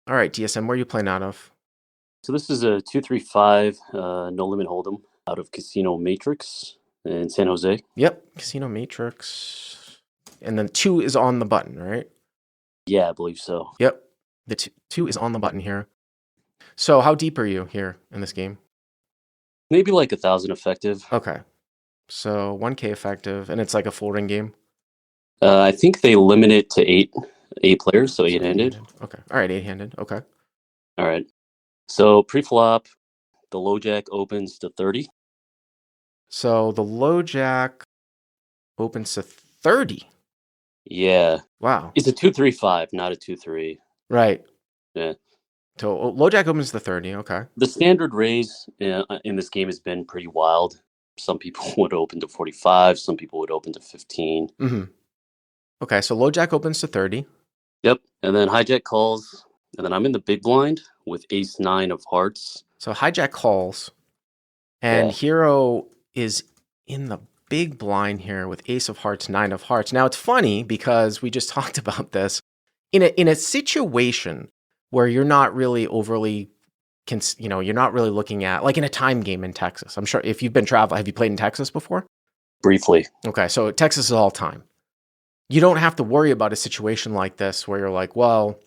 All right, DSM, where are you playing out of? So this is a 235 no limit hold'em out of Casino M8trix in San Jose. Yep, Casino Matrix. And then 2 is on the button, right? Yeah, I believe so. Yep, the two is on the button here. So how deep are you here in this game? Maybe like 1,000 effective. Okay, so 1K effective, and it's like a full ring game. I think they limit it to eight players, so So eight-handed. eight-handed. Okay, all right, eight-handed. Okay. All right. So pre-flop, the low jack opens to 30. So the low jack opens to 30. Yeah, Wow. it's a 235, not a 2-3. Right. Yeah. So low jack opens to 30. Okay. The standard raise in this game has been pretty wild. Some people would open to 45. Some people would open to 15. Mm-hmm. Okay, so low jack opens to 30. Yep. And then hijack calls. And then I'm in the big blind with ace nine of hearts. So hijack calls, and Yeah. hero is in the big blind here with ace of hearts, nine of hearts. Now it's funny because we just talked about this in a situation where you're not really overly, you're not really looking at like in a time game in Texas. I'm sure if you've been traveling, have you played in Texas before? Briefly. Okay, so Texas is all time. You don't have to worry about a situation like this where you're like, well,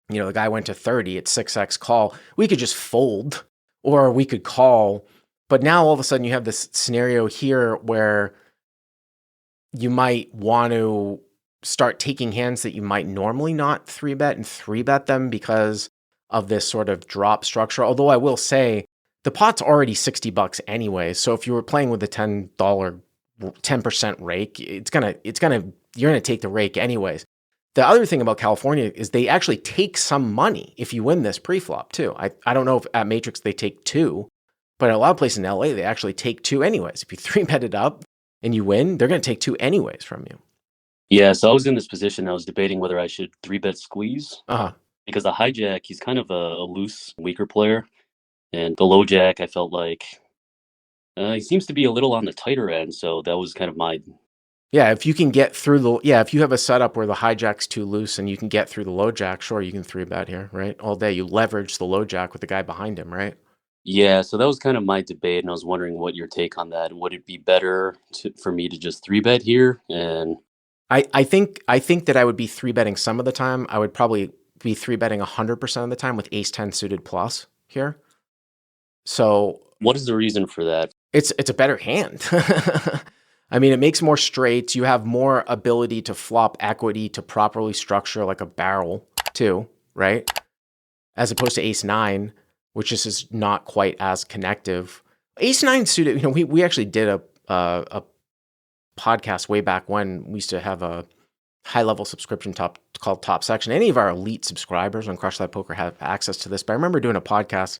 the guy went to 30, it's 6x call. We could just fold or we could call. But now all of a sudden you have this scenario here where you might want to start taking hands that you might normally not 3-bet and 3-bet them because of this sort of drop structure. Although I will say the pot's already $60 anyway. So if you were playing with a $10, 10% rake, you're gonna take the rake anyways. The other thing about California is they actually take some money if you win this pre-flop too. I don't know if at Matrix they take 2, but a lot of places in LA they actually take 2 anyways. If you 3-bet it up and you win, they're going to take 2 anyways from you. Yeah, so I was in this position. I was debating whether I should 3-bet squeeze Uh-huh. because the hijack, he's kind of a loose, weaker player. And the low jack, I felt like he seems to be a little on the tighter end. So that was kind of my. Yeah, if you can get through if you have a setup where the hijack's too loose and you can get through the low jack, sure, you can 3-bet here, right? All day. You leverage the low jack with the guy behind him, right? Yeah, so that was kind of my debate. And I was wondering what your take on that. Would it be better for me to just 3-bet here? And I think that I would be 3-betting some of the time. I would probably be 3-betting 100% of the time with ace 10 suited plus here. So what is the reason for that? it's a better hand. I mean, it makes more straights. You have more ability to flop equity to properly structure like a barrel too, right? As opposed to ace 9, which is not quite as connective. Ace 9 suited, we actually did a podcast way back when. We used to have a high-level subscription called Top Section. Any of our elite subscribers on Crush That Poker have access to this. But I remember doing a podcast.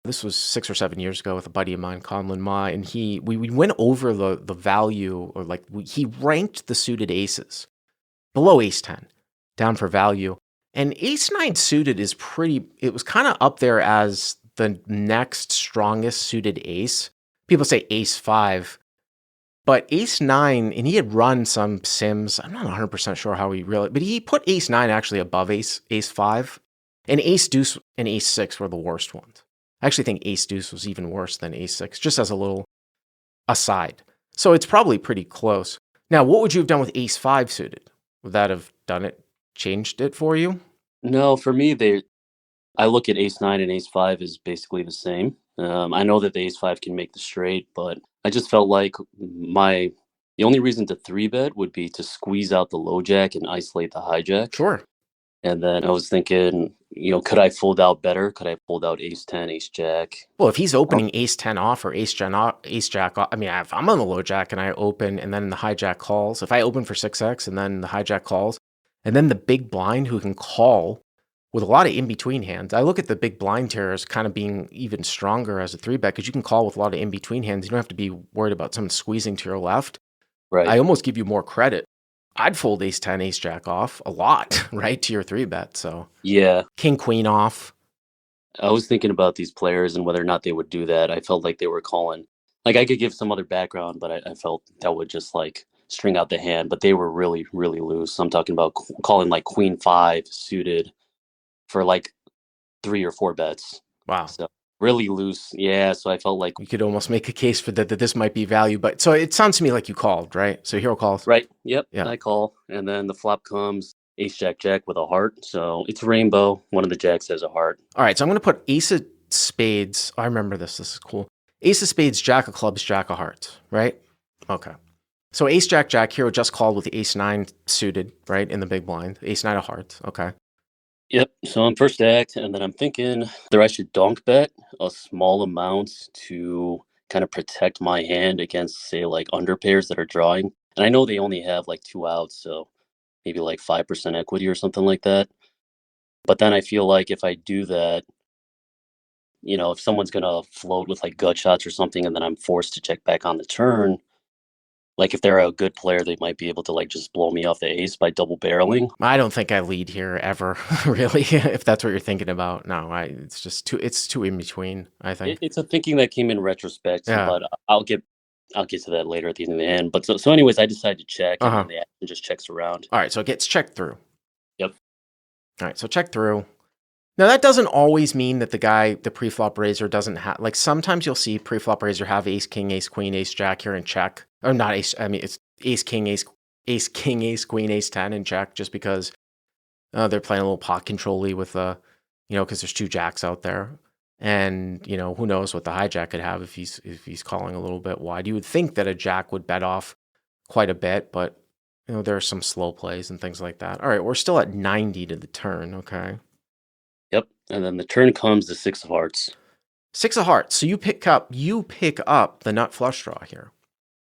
This was 6 or 7 years ago with a buddy of mine, Conlon Ma, and we went over the value, or he ranked the suited aces below ace 10, down for value. And ace 9 suited is it was kind of up there as the next strongest suited ace. People say ace 5. But ace 9, and he had run some sims. I'm not 100% sure how but he put ace 9 actually above ace 5. And ace deuce and ace 6 were the worst ones. I actually think ace deuce was even worse than ace 6, just as a little aside. So it's probably pretty close. Now, what would you have done with ace 5 suited? Would that have changed it for you? No, for me, I look at ace 9 and ace 5 as basically the same. I know that the ace 5 can make the straight, but I just felt like the only reason to 3-bet would be to squeeze out the low jack and isolate the hijack. Sure. And then I was thinking, could I fold out better? Could I fold out ace 10, ace jack? Well, if he's opening ace 10 off or ace jack off, I mean, if I'm on the low jack and I open and then the hijack calls, if I open for 6x and then the hijack calls, and then the big blind who can call with a lot of in-between hands. I look at the big blind here as kind of being even stronger as a 3-bet because you can call with a lot of in-between hands. You don't have to be worried about someone squeezing to your left. Right. I almost give you more credit. I'd fold ace 10, ace jack off a lot, right, to your 3-bet. So yeah, king, queen off. I was thinking about these players and whether or not they would do that. I felt like they were calling. Like I could give some other background, but I felt that would just string out the hand. But they were really, really loose. I'm talking about calling like queen 5 suited. for like 3 or 4 bets. Wow. So really loose. Yeah, so I felt like You could almost make a case for that this might be value, but so it sounds to me like you called, right? So hero calls. right. Yep, Yeah. I call, and then the flop comes ace jack jack with a heart. So it's rainbow. One of the jacks has a heart. All right, so I'm going to put ace of spades. I remember this. This is cool. Ace of spades, jack of clubs, jack of hearts, right? Okay. So ace jack jack, hero just called with the ace nine suited, right, in the big blind. Ace nine of hearts. Okay. Yep. So I'm first act, and then I'm thinking whether I should donk bet a small amount to kind of protect my hand against, say, like under pairs that are drawing. And I know they only have like 2 outs, so maybe like 5% equity or something like that. But then I feel like if I do that, if someone's gonna float with like gut shots or something, and then I'm forced to check back on the turn, like if they're a good player, they might be able to like just blow me off the ace by double barreling. I don't think I lead here ever, really, if that's what you're thinking about. No, it's just it's too in between, I think. It's a thinking that came in retrospect, Yeah. but I'll get to that later at the end of the end. But so anyways, I decided to check, and Uh-huh. then the action just checks around. All right, so it gets checked through. Yep. All right, so check through. Now, that doesn't always mean that the preflop raiser doesn't have, like sometimes you'll see preflop raiser have ace, king, ace, queen, ace, jack here in check. Or not ace, I mean, it's ace, king, king, ace, queen, ace, 10 in check just because they're playing a little pot control-y with, because there's 2 jacks out there. And, who knows what the hijack could have if he's calling a little bit wide. You would think that a jack would bet off quite a bit, but, there are some slow plays and things like that. All right, we're still at 90 to the turn, okay? Yep. And then the turn comes the 6 of hearts. 6 of hearts. So you pick up the nut flush draw here.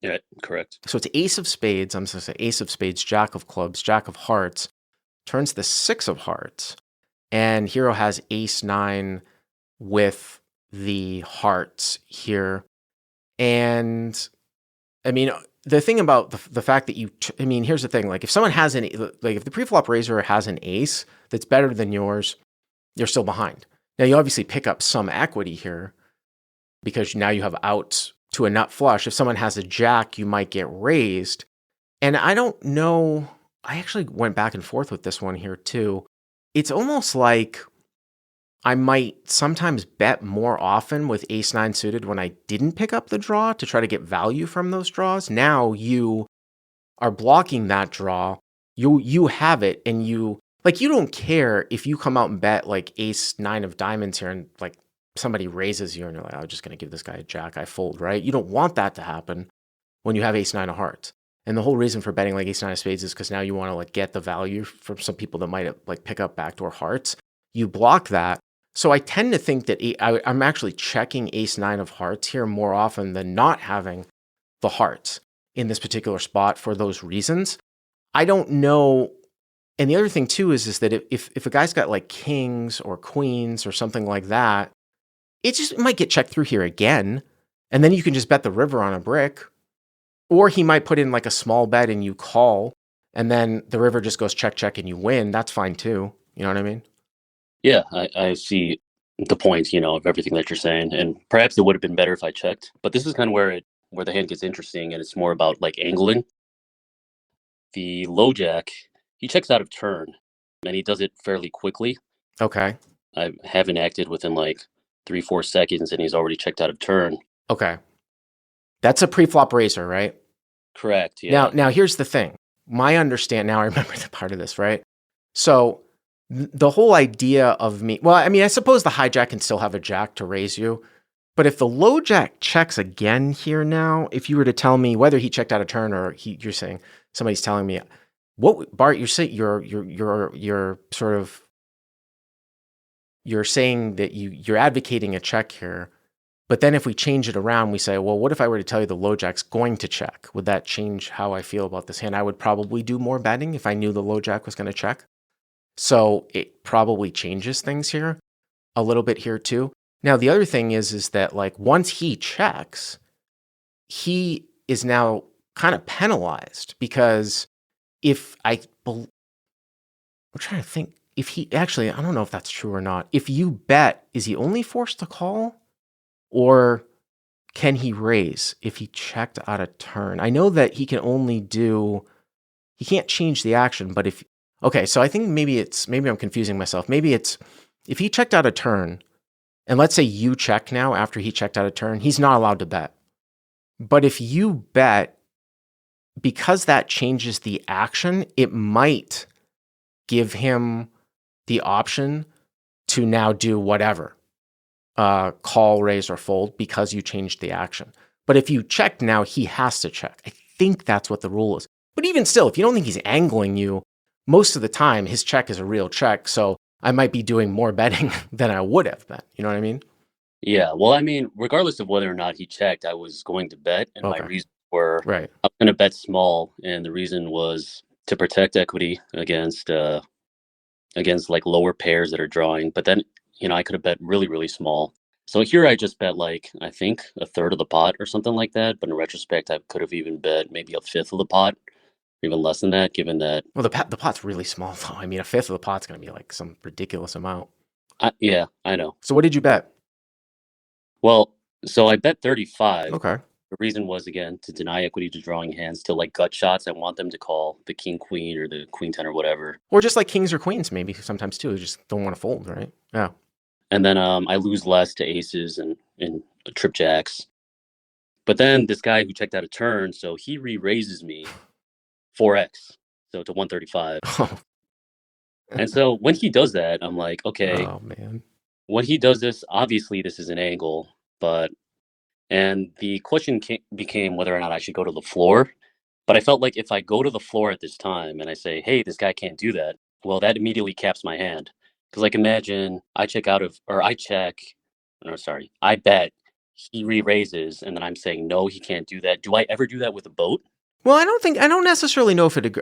Yeah, correct. So it's ace of spades. I'm supposed to say ace of spades, jack of clubs, jack of hearts. Turns the 6 of hearts. And hero has ace 9 with the hearts here. And I mean, the thing about the fact that here's the thing. Like if someone has if the preflop raiser has an ace that's better than yours, you're still behind. Now, you obviously pick up some equity here because now you have outs to a nut flush. If someone has a jack, you might get raised. And I don't know. I actually went back and forth with this one here too. It's almost like I might sometimes bet more often with ace 9 suited when I didn't pick up the draw to try to get value from those draws. Now you are blocking that draw. You have it, and you don't care if you come out and bet like ace 9 of diamonds here and like somebody raises you and you're like, I'm just going to give this guy a jack. I fold, right? You don't want that to happen when you have ace 9 of hearts. And the whole reason for betting like ace 9 of spades is because now you want to like get the value from some people that might like pick up backdoor hearts. You block that. So I tend to think that I'm actually checking ace 9 of hearts here more often than not having the hearts in this particular spot for those reasons. I don't know. And the other thing too is that if a guy's got like kings or queens or something like that, it might get checked through here again. And then you can just bet the river on a brick. Or he might put in like a small bet and you call, and then the river just goes check, check, and you win. That's fine too. You know what I mean? Yeah, I see the point, of everything that you're saying. And perhaps it would have been better if I checked. But this is kind of where the hand gets interesting, and it's more about like angling. The low jack, he checks out of turn, and he does it fairly quickly. Okay. I haven't acted within like 3-4 seconds, and he's already checked out of turn. Okay. That's a preflop raiser, right? Correct. Yeah. Now here's the thing. Now I remember the part of this, right? So the whole idea of I suppose the hijack can still have a jack to raise you, but if the low jack checks again here now, if you were to tell me whether he checked out a turn or you're saying somebody's telling me what Bart, you're saying you're saying that you're advocating a check here. But then if we change it around, we say, well, what if I were to tell you the low jack's going to check? Would that change how I feel about this hand? I would probably do more betting if I knew the low jack was going to check. So it probably changes things here a little bit here too. Now, the other thing is that like once he checks, he is now kind of penalized because I'm trying to think if he actually, I don't know if that's true or not. If you bet, is he only forced to call? Or can he raise if he checked out a turn? I know that he can't change the action, but Okay, so I think maybe I'm confusing myself. Maybe it's if he checked out a turn, and let's say you check now after he checked out a turn, he's not allowed to bet. But if you bet, because that changes the action, it might give him the option to now do whatever, call, raise, or fold, because you changed the action. But if you check now, he has to check. I think that's what the rule is. But even still, if you don't think he's angling you, most of the time his check is a real check. So I might be doing more betting than I would have been. You know what I mean? Yeah. Well, I mean, regardless of whether or not he checked, I was going to bet, and my Okay. reasons were Right. I was going to bet small, and the reason was to protect equity against like lower pairs that are drawing. But then, I could have bet really, really small. So here I just bet like I think a third of the pot or something like that. But in retrospect, I could have even bet maybe a fifth of the pot, even less than that, given that. Well, the pot's really small, though. I mean, a fifth of the pot's going to be like some ridiculous amount. Yeah, I know. So what did you bet? Well, so I bet 35. Okay. The reason was, again, to deny equity to drawing hands, to like gut shots. I want them to call the king queen or the queen 10 or whatever. Or just like kings or queens, maybe sometimes too. You just don't want to fold, right? Yeah. And then I lose less to aces and trip jacks. But then this guy who checked out a turn, so he re-raises me 4x, so to 135. And so when he does that, I'm like, okay, Oh, man. when he does this, obviously this is an angle, and the question became whether or not I should go to the floor. But I felt like if I go to the floor at this time and I say, hey, this guy can't do that, well, that immediately caps my hand. Because like imagine I I bet, he re-raises, and then I'm saying, no, he can't do that. Do I ever do that with a boat? Well, I don't necessarily know if it.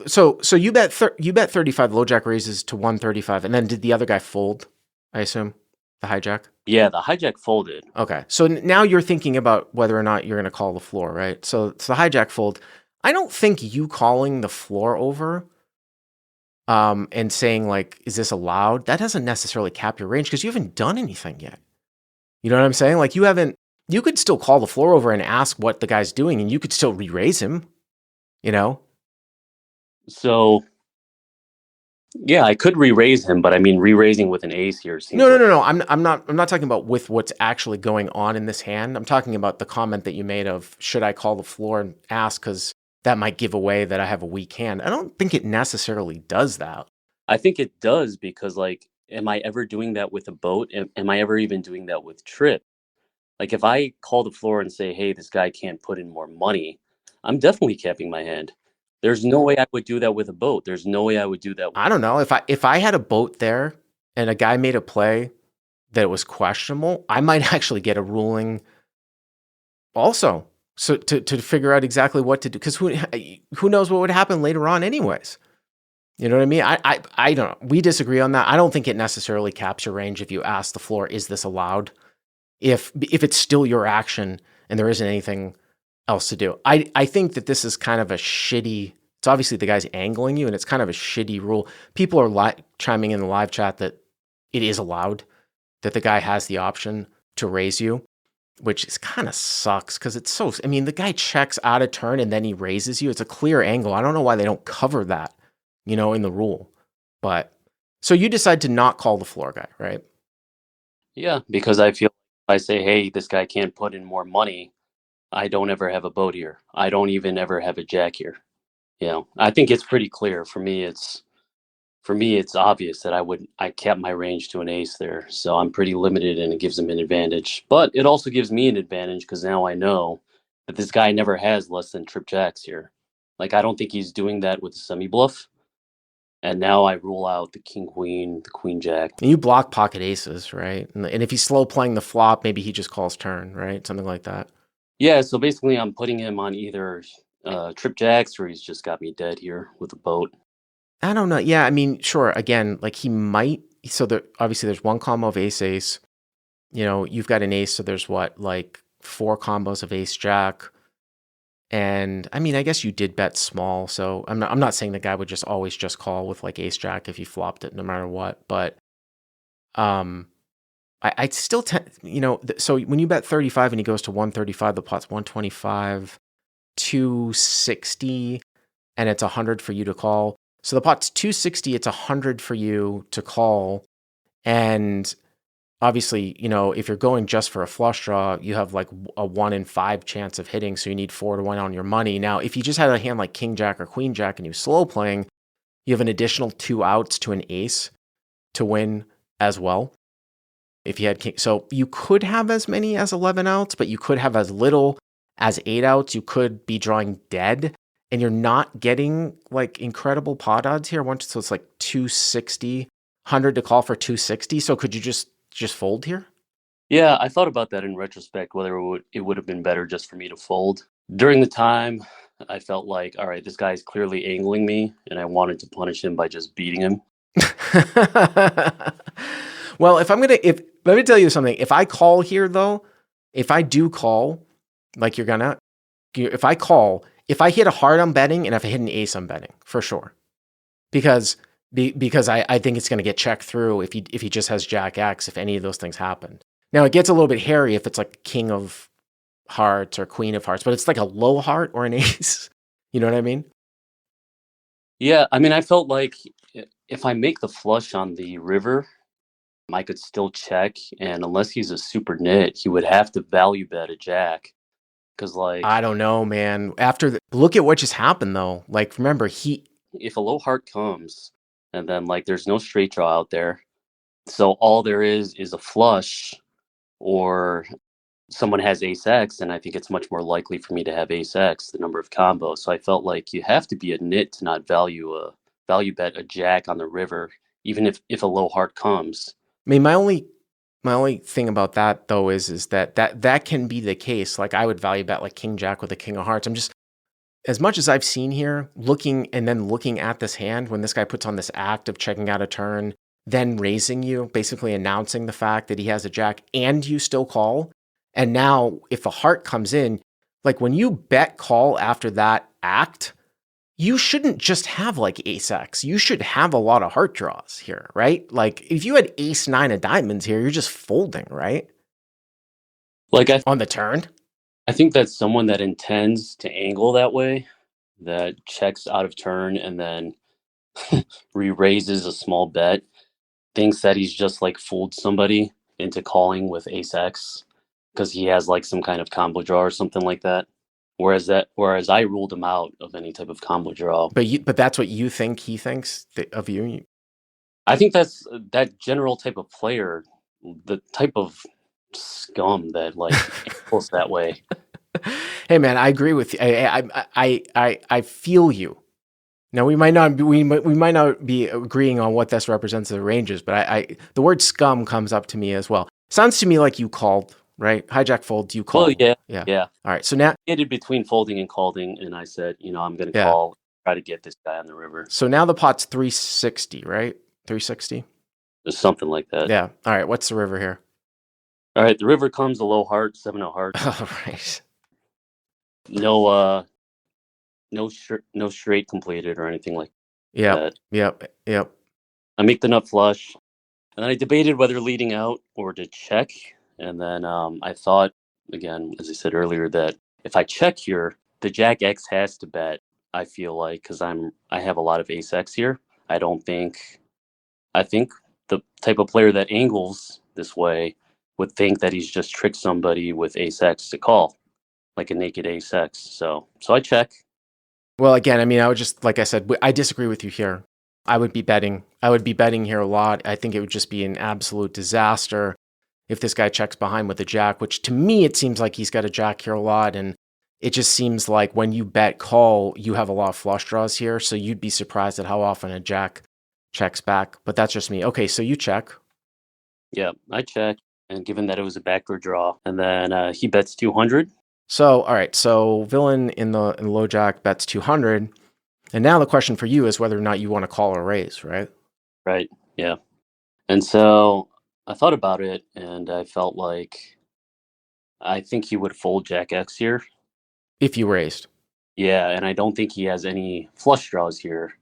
So you bet 35. Low jack raises to 135, and then did the other guy fold? I assume the hijack. Yeah, the hijack folded. Okay, so now you're thinking about whether or not you're going to call the floor, right? So it's the hijack fold. I don't think you calling the floor over, and saying like, "Is this allowed?" That doesn't necessarily cap your range because you haven't done anything yet. You know what I'm saying? Like you haven't. You could still call the floor over and ask what the guy's doing, and you could still re-raise him. You know. So yeah, I could re-raise him, but I mean, re-raising with an ace here seems No. I'm not talking about with what's actually going on in this hand. I'm talking about the comment that you made of should I call the floor and ask because that might give away that I have a weak hand. I don't think it necessarily does that. I think it does because, like, am I ever doing that with a boat? Am I ever even doing that with trip? Like, if I call the floor and say, hey, this guy can't put in more money, I'm definitely capping my hand. There's no way I would do that with a boat. There's no way I would do that. I don't know if I had a boat there and a guy made a play that was questionable, I might actually get a ruling also. So to figure out exactly what to do, because who knows what would happen later on, anyways. You know what I mean? I don't know. We disagree on that. I don't think it necessarily caps your range if you ask the floor, is this allowed? If it's still your action and there isn't anything else to do. I think that this is kind of a shitty, it's obviously the guy's angling you and it's kind of a shitty rule. People are chiming in the live chat that it is allowed, that the guy has the option to raise you, which is kind of sucks because it's so, I mean, the guy checks out of turn and then he raises you. It's a clear angle. I don't know why they don't cover that, in the rule. But so you decide to not call the floor guy, right? Yeah, because I feel if I say, hey, this guy can't put in more money, I don't ever have a boat here. I don't even ever have a jack here. I think it's pretty clear. For me, it's obvious that I kept my range to an ace there. So I'm pretty limited and it gives him an advantage. But it also gives me an advantage because now I know that this guy never has less than trip jacks here. Like, I don't think he's doing that with the semi bluff. And now I rule out the king queen, the queen jack. And you block pocket aces, right? And if he's slow playing the flop, maybe he just calls turn, right? Something like that. Yeah, so basically I'm putting him on either trip jacks or he's just got me dead here with a boat. I don't know. Yeah, I mean, sure. Again, like he might. So obviously there's one combo of ace ace. You've got an ace, so there's like 4 combos of ace jack. And I mean, I guess you did bet small, so I'm not saying the guy would just always just call with like ace jack if he flopped it no matter what. But I'd still so when you bet 35 and he goes to 135, the pot's 125, 260, and it's 100 for you to call. So the pot's 260, it's 100 for you to call. And obviously, you know, if you're going just for a flush draw, you have like a 1 in 5 chance of hitting. So you need 4 to 1 on your money. Now, if you just had a hand like King Jack or Queen Jack and you slow playing, you have an additional 2 outs to an ace to win as well. If you had king, so you could have as many as 11 outs, but you could have as little as 8 outs. You could be drawing dead, and you're not getting like incredible pot odds here. So it's like 260, 100 to call for 260. So could you just fold here? Yeah, I thought about that in retrospect, whether it would have been better just for me to fold. During the time, I felt like, all right, this guy's clearly angling me, and I wanted to punish him by just beating him. Well, let me tell you something. If I call here, though, if I do call, like if I hit a heart, I'm betting, and if I hit an ace, I'm betting for sure, because I think it's going to get checked through if he just has Jack X, if any of those things happen. Now it gets a little bit hairy if it's like King of Hearts or Queen of Hearts, but it's like a low heart or an ace. You know what I mean? Yeah, I mean, I felt like if I make the flush on the river, I could still check, and unless he's a super nit, he would have to value bet a jack. Because, like, I don't know, man. Look at what just happened, though. Like, remember, if a low heart comes, and then, like, there's no straight draw out there, so all there is a flush, or someone has ace X, and I think it's much more likely for me to have ace X, the number of combos. So I felt like you have to be a nit to not value bet a jack on the river, even if a low heart comes. I mean, my only thing about that though is that can be the case. Like I would value bet like King Jack with a King of Hearts. I'm just, as much as I've seen here, looking at this hand when this guy puts on this act of checking out a turn, then raising you, basically announcing the fact that he has a jack and you still call. And now if a heart comes in, like when you bet call after that act, you shouldn't just have like ace X. You should have a lot of heart draws here, right? Like if you had ace 9 of diamonds here, you're just folding, right? Like on the turn. I think that's someone that intends to angle that way, that checks out of turn and then re-raises a small bet, thinks that he's just like fooled somebody into calling with ace X because he has like some kind of combo draw or something like that. Whereas I ruled him out of any type of combo draw. But that's what you think he thinks of you. I think that's that general type of player, the type of scum that like feels that way. Hey man, I agree with you. I feel you. Now we might not be agreeing on what this represents of the ranges, but the word scum comes up to me as well. Sounds to me like you called, right? Hijack fold, you called. Well, yeah. All right, so now I did between folding and calling, and I said, I'm going to call, try to get this guy on the river. So now the pot's 360, right? 360? Something like that. Yeah. All right, what's the river here? All right, the river comes a low heart, 7 of hearts. All right. No straight completed or anything like that. Yep. I make the nut flush, and I debated whether leading out or to check, and then I thought, again, as I said earlier, that if I check here, the Jack X has to bet. I feel like because I have a lot of ace X here. I think the type of player that angles this way would think that he's just tricked somebody with ace X to call, like a naked ace X. So I check. Well, again, I mean, I would just, like I said, I disagree with you here. I would be betting here a lot. I think it would just be an absolute disaster if this guy checks behind with a jack, which to me, it seems like he's got a jack here a lot. And it just seems like when you bet call, you have a lot of flush draws here. So you'd be surprised at how often a jack checks back. But that's just me. Okay, so you check. Yeah, I check. And given that it was a backdoor draw, and then he bets 200. So, all right. So villain in the low jack bets 200. And now the question for you is whether or not you want to call or raise, right? Right. Yeah. And so I thought about it, and I felt like I think he would fold Jack X here. If you raised. Yeah, and I don't think he has any flush draws here.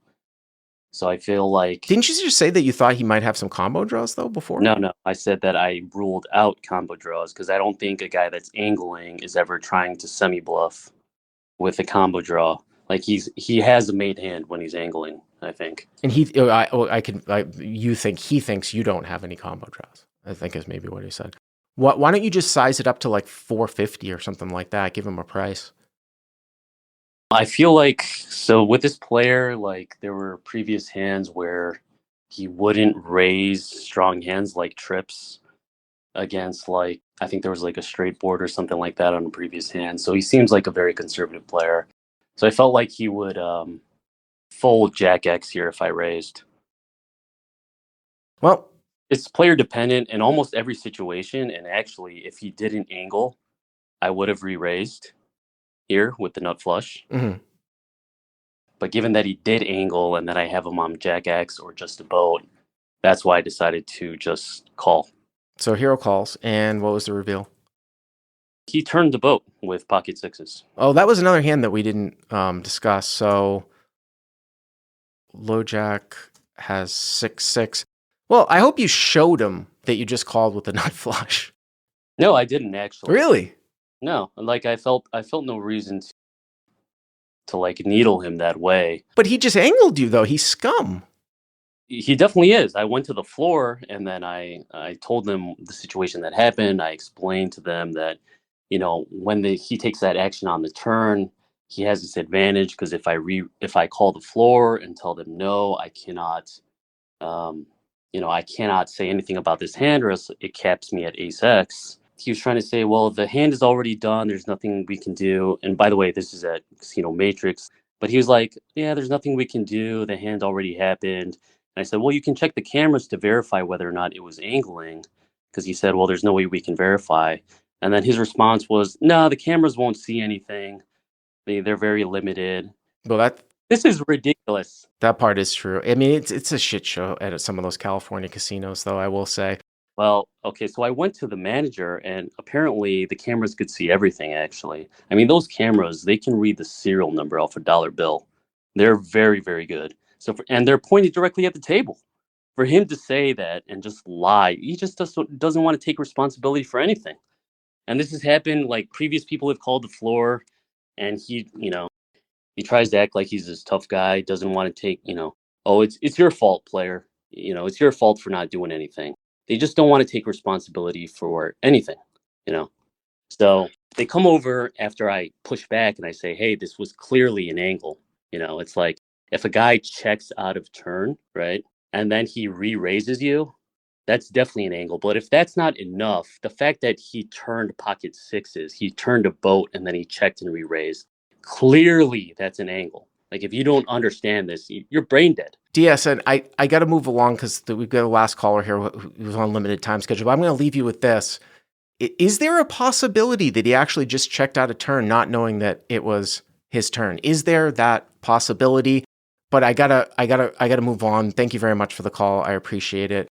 So I feel like... Didn't you just say that you thought he might have some combo draws, though, before? No. I said that I ruled out combo draws because I don't think a guy that's angling is ever trying to semi-bluff with a combo draw. Like he has a made hand when he's angling. I think. And you think he thinks you don't have any combo draws, I think is maybe what he said. Why don't you just size it up to like 450 or something like that? Give him a price. I feel like, so with this player, like there were previous hands where he wouldn't raise strong hands like trips against, like, I think there was like a straight board or something like that on a previous hand. So he seems like a very conservative player. So I felt like he would fold Jack X here if I raised. Well, it's player dependent in almost every situation. And actually, if he didn't angle, I would have re-raised here with the nut flush. mm-hmm. But given that he did angle and that I have him on Jack X or just a boat, that's why I decided to just call. So hero calls, and what was the reveal? He turned the boat with pocket sixes. Oh, that was another hand that we didn't discuss. So low jack has 6-6. Well, I hope you showed him that you just called with the nut flush. No, I didn't actually. Really? No, like I felt no reason to like needle him that way. But he just angled you though. He's scum. He definitely is. I went to the floor and then I told them the situation that happened. I explained to them that, you know, when he takes that action on the turn, he has this advantage because if I call the floor and tell them no, I cannot, I cannot say anything about this hand or else it caps me at ace X. He was trying to say, well, the hand is already done. There's nothing we can do. And by the way, this is at Casino M8trix. But he was like, yeah, there's nothing we can do. The hand already happened. And I said, well, you can check the cameras to verify whether or not it was angling. Because he said, well, there's no way we can verify. And then his response was, no, the cameras won't see anything. They're very limited. Well, this is ridiculous. That part is true. I mean, it's a shit show at some of those California casinos, though, I will say. Well, okay, so I went to the manager, and apparently the cameras could see everything, actually. I mean, those cameras, they can read the serial number off a dollar bill. They're very, very good. And they're pointed directly at the table. For him to say that and just lie, he just doesn't want to take responsibility for anything. And this has happened, like, previous people have called the floor, and he tries to act like he's this tough guy, doesn't want to take, oh, it's your fault, player. It's your fault for not doing anything. They just don't want to take responsibility for anything, So they come over after I push back and I say, hey, this was clearly an angle. It's like if a guy checks out of turn, right, and then he re-raises you, that's definitely an angle. But if that's not enough, the fact that he turned pocket sixes, he turned a boat and then he checked and re-raised, clearly that's an angle. Like, if you don't understand this, you're brain dead. DS, and I got to move along because we've got a last caller here who's on a limited time schedule. But I'm going to leave you with this. Is there a possibility that he actually just checked out a turn not knowing that it was his turn? Is there that possibility? But I gotta move on. Thank you very much for the call. I appreciate it.